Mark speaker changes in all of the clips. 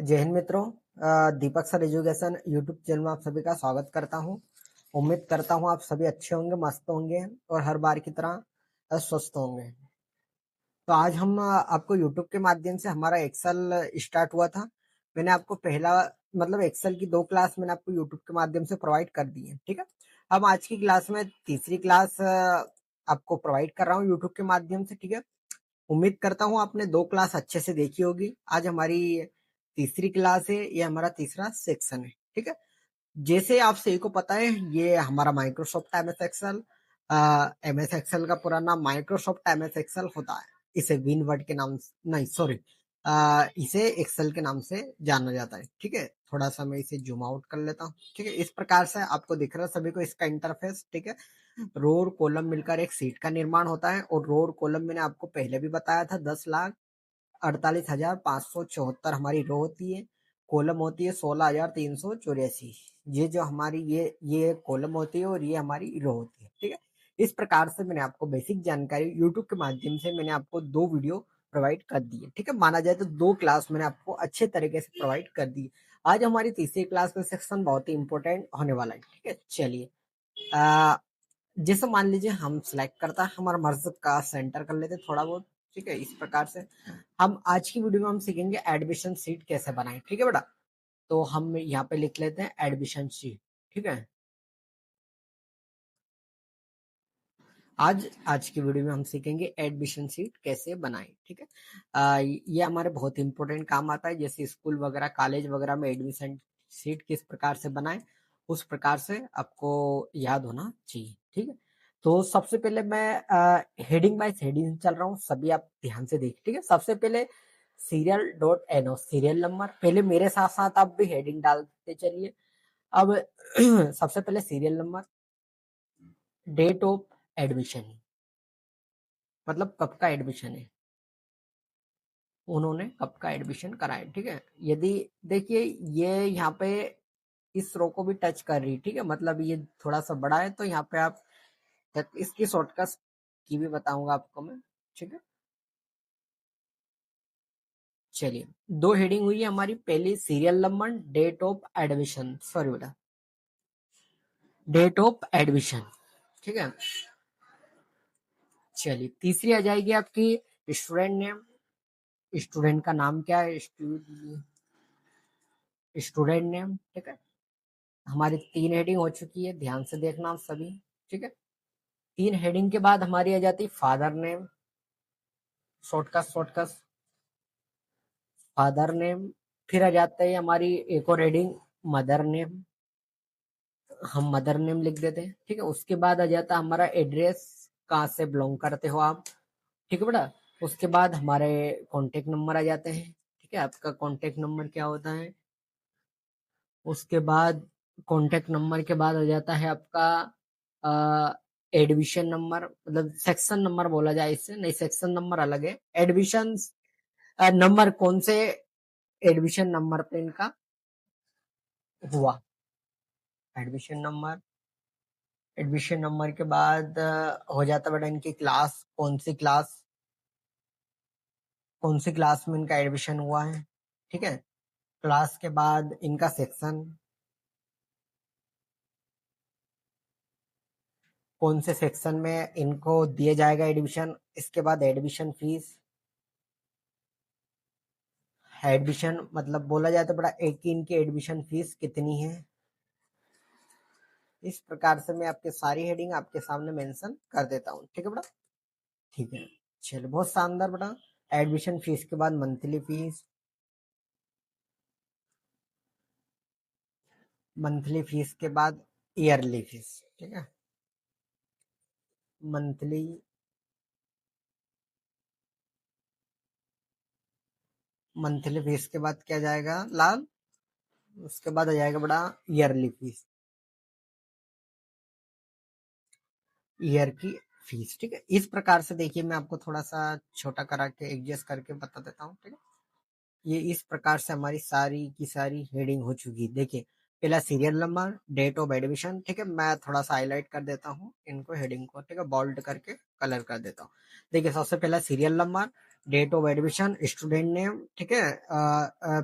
Speaker 1: जय हिंद मित्रों। दीपक sir education YouTube channel में आप सभी का स्वागत करता हूं। उम्मीद करता हूं आप सभी अच्छे होंगे, मस्त होंगे और हर बार की तरह स्वस्थ होंगे। तो आज हम आपको यूट्यूब के माध्यम से हमारा एक्सेल स्टार्ट हुआ था। मैंने आपको पहला मतलब एक्सेल की 2 क्लास मैंने आपको यूट्यूब के माध्यम से प्रोवाइड कर दी है। ठीक है, हम आज की क्लास में तीसरी क्लास आपको प्रोवाइड कर रहा हूँ यूट्यूब के माध्यम से। ठीक है, उम्मीद करता हूँ आपने 2 क्लास अच्छे से देखी होगी। आज हमारी तीसरी क्लास है, ये हमारा तीसरा सेक्शन है। ठीक है, जैसे आप सभी को पता है ये हमारा Microsoft MS Excel, MS Excel का पूरा नाम माइक्रोसॉफ्ट एमएस एक्सेल होता है। इसे विन वर्ड के नाम नहीं, सॉरी, इसे एक्सेल के नाम से जाना जाता है। ठीक है, थोड़ा सा मैं इसे जूम आउट कर लेता हूँ। ठीक है, इस प्रकार से आपको दिख रहा है सभी को इसका इंटरफेस। ठीक है, रो और कॉलम मिलकर एक सीट का निर्माण होता है और रो और कॉलम मैंने आपको पहले भी बताया था। 10,48,574 हमारी रो होती है, कॉलम होती है 16,384। ये जो हमारी ये कॉलम होती है और ये हमारी रो होती है। ठीक है, इस प्रकार से मैंने आपको बेसिक जानकारी यूट्यूब के माध्यम से मैंने आपको 2 वीडियो प्रोवाइड कर दी है। ठीक है, माना जाए तो 2 क्लास मैंने आपको अच्छे तरीके से प्रोवाइड कर दी। आज हमारी तीसरी क्लास का सेक्शन बहुत ही इंपॉर्टेंट होने वाला है। ठीक है, चलिए, जैसे मान लीजिए हम सिलेक्ट करता है हमारा मर्ज का सेंटर कर लेते थोड़ा बहुत। ठीक है, इस प्रकार से हम आज की वीडियो में हम सीखेंगे एडमिशन सीट कैसे बनाएं। ठीक है बेटा, तो हम यहाँ पे लिख लेते हैं एडमिशन सीट। ठीक है, आज आज की वीडियो में हम सीखेंगे एडमिशन सीट कैसे बनाएं। ठीक है, ये हमारे बहुत इंपॉर्टेंट काम आता है। जैसे स्कूल वगैरह कॉलेज वगैरह में एडमिशन सीट किस प्रकार से बनाएं, उस प्रकार से आपको याद होना चाहिए। ठीक है, तो सबसे पहले मैं हेडिंग बाय हेडिंग चल रहा हूँ, सभी आप ध्यान से देख। ठीक है, सबसे पहले serial dot NO, serial number. पहले मेरे साथ साथ आप भी हेडिंग डालते चलिए। अब सबसे पहले serial number, date of admission, मतलब कब का एडमिशन है, उन्होंने कब का एडमिशन कराया। ठीक है, यदि देखिए ये यहाँ पे इस रो को भी टच कर रही। ठीक है, मतलब ये थोड़ा सा बड़ा है तो यहाँ पे आप इसकी शॉर्टकट की भी बताऊंगा आपको मैं। ठीक है, चलिए, 2 हेडिंग हुई है हमारी। पहली serial number, date of admission, sorry बेटा, डेट ऑफ एडमिशन। ठीक है, चलिए, तीसरी आ जाएगी आपकी स्टूडेंट नेम। स्टूडेंट का नाम क्या है, स्टूडेंट नेम। ठीक है, हमारी 3 हेडिंग हो चुकी है, ध्यान से देखना आप सभी। ठीक है, 3 हेडिंग के बाद हमारी आ जाती father name, shortcut father name. फिर आ जाता है हमारी एक और हेडिंग मदर नेम, हम मदर नेम लिख देते हैं। ठीक है, उसके बाद आ जाता है हमारा एड्रेस, कहाँ से बिलोंग करते हो आप। ठीक है बेटा, उसके बाद हमारे कॉन्टेक्ट नंबर आ जाते हैं। ठीक है, आपका कॉन्टेक्ट नंबर क्या होता है। उसके बाद कॉन्टेक्ट नंबर के बाद आ जाता है आपका एडमिशन नंबर, मतलब सेक्शन नंबर बोला जाए इससे, नहीं सेक्शन नंबर अलग है। एडमिशन नंबर कौन से एडमिशन नंबर पे इनका हुआ, एडमिशन नंबर। एडमिशन नंबर के बाद हो जाता बेटा इनकी क्लास, कौन सी क्लास में इनका एडमिशन हुआ है। ठीक है, क्लास के बाद इनका सेक्शन, कौन से सेक्शन में इनको दिया जाएगा एडमिशन। इसके बाद एडमिशन फीस, एडमिशन मतलब बोला जाए तो बड़ा एक की इनकी एडमिशन फीस कितनी है। इस प्रकार से मैं आपके सारी हेडिंग आपके सामने मेंशन कर देता हूँ। ठीक है बेटा, ठीक है, चलो बहुत शानदार बेटा। एडमिशन फीस के बाद मंथली फीस, मंथली फीस के बाद ईयरली फीस। ठीक है, मंथली, मंथली फीस के बाद क्या जाएगा लाल, उसके बाद आ जाएगा बड़ा ईयरली फीस, ईयर की फीस। ठीक है, इस प्रकार से देखिए मैं आपको थोड़ा सा छोटा करा के एडजस्ट करके बता देता हूँ। ठीक है, ये इस प्रकार से हमारी सारी की सारी हेडिंग हो चुकी है। देखिए, पहला serial number, date of admission. ठीक है, मैं थोड़ा सा हाईलाइट कर देता हूँ इनको हेडिंग को। ठीक है, बोल्ड करके कलर कर देता हूँ। देखिए, सबसे पहला serial number, date of admission, student name, ठीक है,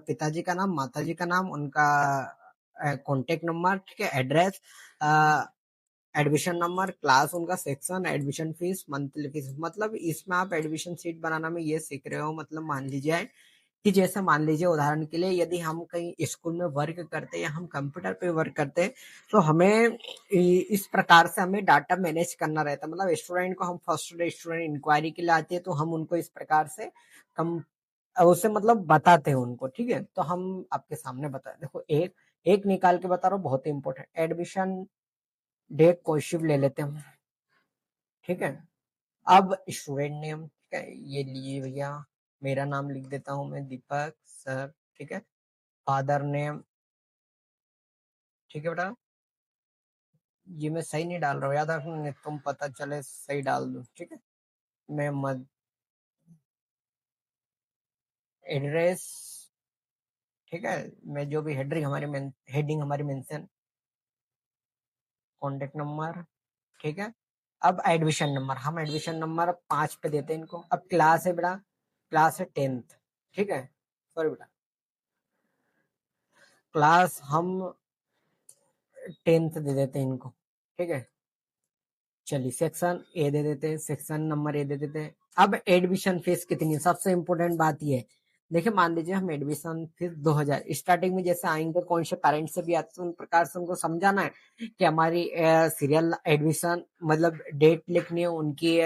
Speaker 1: पिताजी का नाम, माताजी का नाम, उनका कॉन्टेक्ट नंबर, ठीक है, एड्रेस, एडमिशन नंबर, क्लास, उनका section, admission fees, monthly fees. मतलब इसमें आप एडमिशन शीट बनाना में ये सीख रहे हो, मतलब मान लीजिए कि जैसे मान लीजिए उदाहरण के लिए यदि हम कहीं स्कूल में वर्क करते हैं या हम कंप्यूटर पे वर्क करते हैं, तो हमें इस प्रकार से हमें डाटा मैनेज करना रहता है। मतलब स्टूडेंट को हम फर्स्ट डे स्टूडेंट इंक्वायरी के लिए आते हैं, तो हम उनको इस प्रकार से कम उसे मतलब बताते हैं उनको, ठीक है। तो हम आपके सामने बता देखो, एक एक निकाल के बता रहा हूँ, बहुत ही इंपॉर्टेंट। एडमिशन डेट कोई शिव ले लेते हैं हम, ठीक है। अब स्टूडेंट नेम, ठीक है, ये लिए भैया, मेरा नाम लिख देता हूँ मैं, दीपक सर, ठीक है। फादर नेम, ठीक है बेटा, ये मैं सही नहीं डाल रहा हूँ, याद रखना, नहीं तुम पता चले सही डाल दो, ठीक है। मैं मद एड्रेस, ठीक है, मैं जो भी हेडिंग हमारी मेंशन, कॉन्टेक्ट नंबर, ठीक है। अब एडमिशन नंबर, हम एडमिशन नंबर 5 पे देते हैं इनको। अब क्लास है बेटा, क्लास है 10th, ठीक है, सॉरी बेटा, क्लास हम 10th दे देते हैं इनको, ठीक है। चलिए सेक्शन ए दे देते हैं, सेक्शन नंबर ए दे देते हैं। अब एडमिशन फीस कितनी है, सबसे इंपॉर्टेंट बात ये है। देखिए मान लीजिए हम एडमिशन फीस 2000 स्टार्टिंग में जैसे आएंगे, कौन से पेरेंट से भी आते हैं, उन प्रकार से उनको समझाना है कि हमारी सीरियल एडमिशन मतलब डेट लिखनी है उनकी,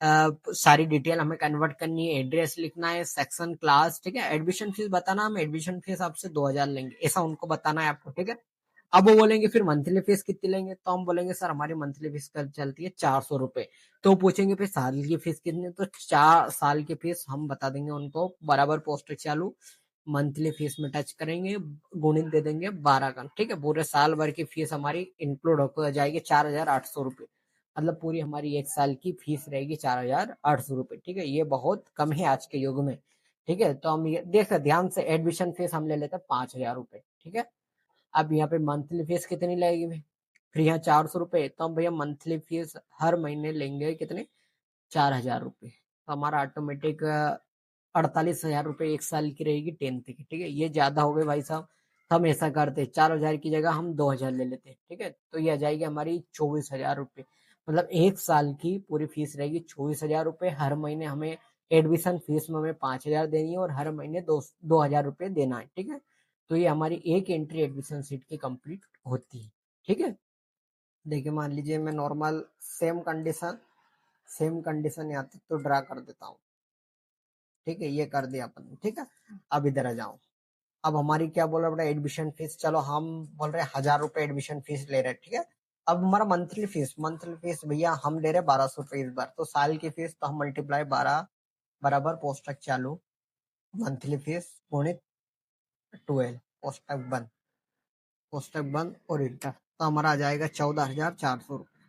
Speaker 1: सारी डिटेल हमें कन्वर्ट करनी है, एड्रेस लिखना है, सेक्शन, क्लास, ठीक है। एडमिशन फीस बताना, हम एडमिशन फीस आपसे 2000 लेंगे, ऐसा उनको बताना है आपको, ठीक है। अब वो बोलेंगे फिर मंथली फीस कितनी लेंगे, तो हम बोलेंगे सर हमारी मंथली फीस कल चलती है 400 रुपए। तो पूछेंगे फिर साल की फीस कितनी है, तो 4 साल की फीस हम बता देंगे उनको, बराबर पोस्ट चालू, मंथली फीस में टच करेंगे, गुणित दे देंगे 12 का, ठीक है। पूरे साल भर की फीस हमारी इंक्लूड होकर जाएगी 4800 रुपये। मतलब पूरी हमारी एक साल की फीस रहेगी 4800 रुपये, ठीक है। ये बहुत कम है आज के युग में, ठीक है। तो हम ये देख ध्यान से, एडमिशन फीस हम ले लेते हैं 5000 रुपये, ठीक है। अब यहाँ पे मंथली फीस कितनी लगेगी भाई, फिर यहाँ 400 रुपये, तो हम भैया मंथली फीस हर महीने लेंगे कितने, 4000 रुपये। तो हमारा ऑटोमेटिक 48 हजार रुपये एक साल की रहेगी 10th की, ठीक है। ये ज्यादा हो गए भाई साहब, तो हम ऐसा करते 4000 की जगह हम 2000 ले लेते, ठीक है। तो ये आ जाएगी हमारी 24 हजार रुपये। मतलब एक साल की पूरी फीस रहेगी 24 हजार रुपये। हर महीने हमें एडमिशन फीस में हमें 5000 देनी है और हर महीने 2000 रुपये देना है, ठीक है। तो ये हमारी एक एंट्री एडमिशन सीट की कंप्लीट होती है, ठीक है। देखिए मान लीजिए मैं नॉर्मल सेम कंडीशन यहाँ तक तो ड्रा कर देता हूँ, ठीक है। ये कर दिया अपन, ठीक है। अब इधर आ जाओ। अब हमारी क्या बोल रहा है एडमिशन फीस, चलो हम बोल रहे हैं 1000 रुपये एडमिशन फीस ले रहे हैं, ठीक है। अब हमारा मंथली फीस भैया हम ले रहे हैं 1200 रुपये इस बार, तो साल की फीस तो हम मल्टीप्लाई 12 बराबर पोस्टक चालू, मंथली फीस गुणित 12, पोस्टक बंद और इंटर, तो हमारा आ जाएगा 14,400 रुपये।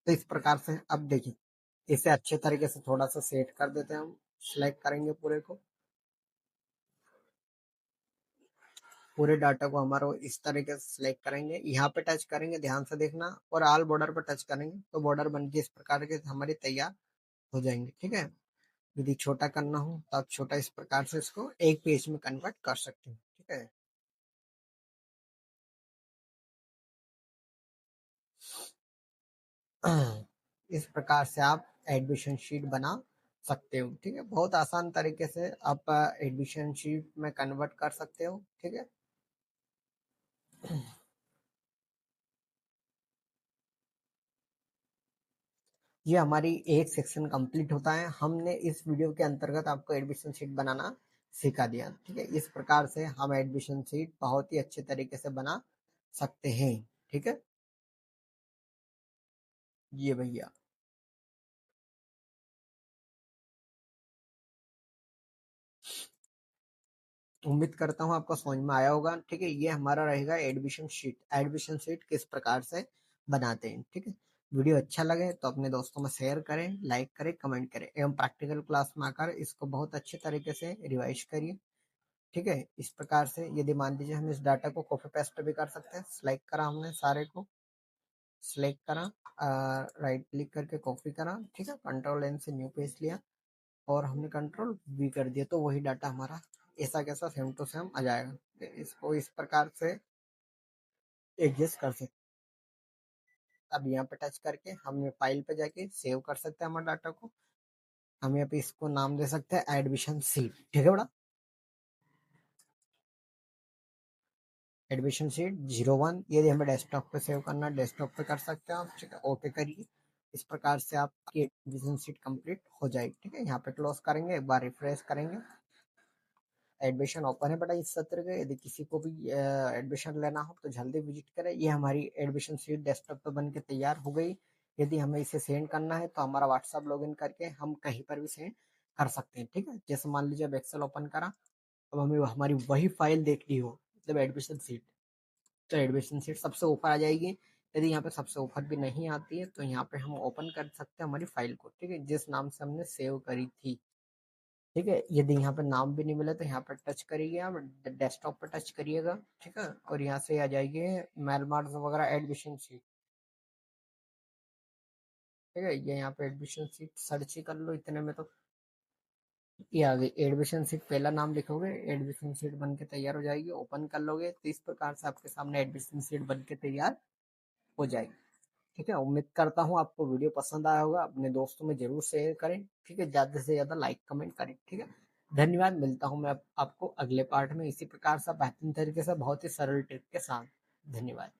Speaker 1: तो इस प्रकार से अब देखिए, इसे अच्छे तरीके से थोड़ा सा सेट कर देते हैं हम, सिलेक्ट करेंगे पूरे को, पूरे डाटा को हमारा इस तरीके से सिलेक्ट करेंगे, यहाँ पे टच करेंगे, ध्यान से देखना, और ऑल बॉर्डर पे टच करेंगे तो बॉर्डर बन के इस प्रकार के हमारी तैयार हो जाएंगे, ठीक है। यदि छोटा करना हो तो आप छोटा इस प्रकार से इसको एक पेज में कन्वर्ट कर सकते हैं, ठीक है। इस प्रकार से आप एडमिशन शीट बना सकते हो, ठीक है। बहुत आसान तरीके से आप एडमिशन शीट में कन्वर्ट कर सकते हो, ठीक है। ये हमारी एक सेक्शन कंप्लीट होता है। हमने इस वीडियो के अंतर्गत आपको एडमिशन शीट बनाना सिखा दिया, ठीक है। इस प्रकार से हम एडमिशन शीट बहुत ही अच्छे तरीके से बना सकते हैं, ठीक है। ये भैया, उम्मीद करता हूँ आपको समझ में आया होगा, ठीक है। ये हमारा रहेगा एडमिशन शीट किस प्रकार से बनाते हैं, ठीक है। वीडियो अच्छा लगे तो अपने दोस्तों में शेयर करें, लाइक करें, कमेंट करें, एवं प्रैक्टिकल क्लास में आकर इसको बहुत अच्छे तरीके से रिवाइज करिए, ठीक है। इस प्रकार से यदि मान लीजिए हम इस डाटा को कॉपी पेस्ट भी कर सकते हैं, सिलेक्ट करा हमने सारे को, सिलेक्ट करा, राइट क्लिक करके कॉपी करा, ठीक है, कंट्रोल एन से न्यू पेज लिया, और हमने कंट्रोल वी कर दिया तो वही डाटा हमारा ऐसा कैसा सेम टू सेम आ जाएगा। तो इसको इस प्रकार से एडजस्ट कर सकते। अब यहाँ पे टच करके हम फाइल पे जाके सेव कर सकते हैं हमारे डाटा को। हम यहाँ पे इसको नाम दे सकते हैं एडमिशन सीट, ठीक है बड़ा। एडमिशन सीट 01 यदि हमें डेस्कटॉप पे सेव करना है डेस्कटॉप पे कर सकते हैं आप, ठीक है। ओके करिए। इस प्रकार से आपकी एडमिशन सीट कंप्लीट हो जाएगी, ठीक है। यहाँ पे क्लोज करेंगे, एक बार रिफ्रेश करेंगे। एडमिशन ओपन है बेटा इस सत्र के। यदि किसी को भी एडमिशन लेना हो तो जल्दी विजिट करें। ये हमारी एडमिशन सीट डेस्कटॉप पे बन के तैयार हो गई। यदि हमें इसे सेंड करना है तो हमारा व्हाट्सअप लॉगिन करके हम कहीं पर भी सेंड कर सकते हैं, ठीक है। जैसे मान लीजिए अब एक्सेल ओपन करा, अब हमें हमारी वही फाइल देखनी हो, मतलब एडमिशन सीट, तो एडमिशन सीट सबसे ऊपर आ जाएगी। यदि यहाँ पे सबसे ऊपर भी नहीं आती है तो यहाँ पे हम ओपन कर सकते हैं हमारी फाइल को, ठीक है, जिस नाम से हमने सेव करी थी, ठीक है। यदि यहाँ पे नाम भी नहीं मिला तो यहाँ पर टच करिए, आप डेस्कटॉप पर टच करिएगा, ठीक है, और यहाँ से आ जाएगी मेल मार्क्स वगैरह एडमिशन सीट, ठीक है। ये यहाँ पे एडमिशन सीट सर्च ही कर लो इतने में तो ये आ गई एडमिशन सीट। पहला नाम लिखोगे एडमिशन सीट बन के तैयार हो जाएगी। ओपन कर लोगे तो इस प्रकार से आपके सामने एडमिशन सीट बन के तैयार हो जाएगी, ठीक है। उम्मीद करता हूँ आपको वीडियो पसंद आया होगा। अपने दोस्तों में जरूर शेयर करें, ठीक है। ज्यादा से ज्यादा लाइक कमेंट करें, ठीक है। धन्यवाद। मिलता हूँ मैं आपको अगले पार्ट में इसी प्रकार से बेहतरीन तरीके से बहुत ही सरल ट्रिक के साथ। धन्यवाद।